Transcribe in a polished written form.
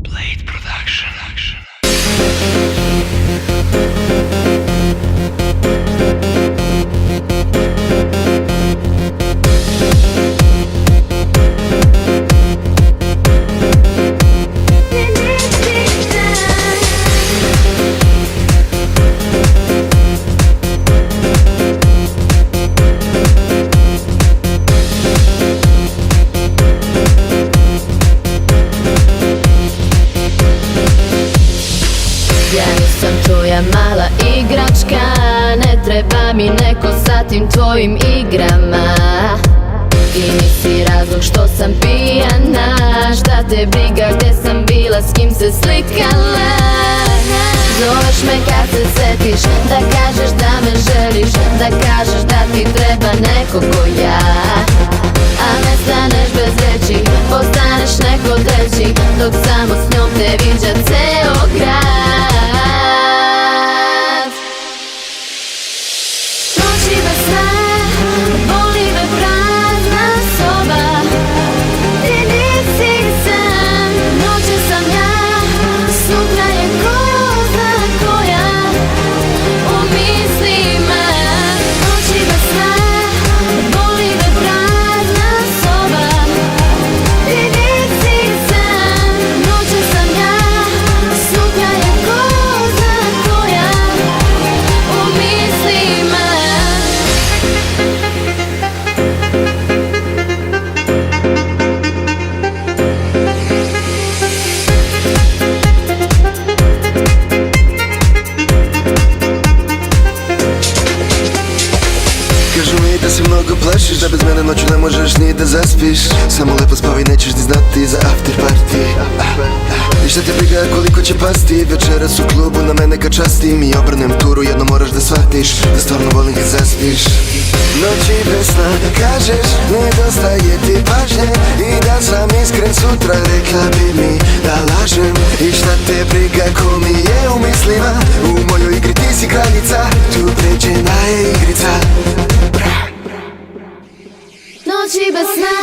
Blade Production. Ja nisam tvoja mala igračka, ne treba mi neko sa tim tvojim igrama. I nisi razlog što sam pijana, šta te briga gde sam bila, s kim se slikala. Zoveš me kad se setiš, da kažeš da me želiš, da kažeš da ti treba neko ko ja. A ne staneš bez reči, postaneš neko treći, dok samo s njom te viđa ceo grad. Noći bez sna, boli me prazna soba. Ti nisi sam, noće sam ja, sutra je ko zna koja u mislima. Noći bez sna, boli me prazna soba. Ti nisi sam, noće sam ja, sutra je ko zna koja u mislima. Kažu mi da si mnogo plašiš, da bez mene noću ne možeš ni da zaspiš. Samo lepo spavaj, nećeš ni znati za after party. I šta te briga koliko će pasti, večeras u klubu na mene kad častim. I obrnem turu, jedno moraš da shvatiš, da stvarno volim kad zaspiš. Noći bez sna, kažeš, nedostaje ti pažnje. I da sam iskren sutra, rekla bi mi da lažem. I šta te briga ko mi je u mislima, u mojoj igri ti si kraljica, tu pređena je igrica. Noći bez sna.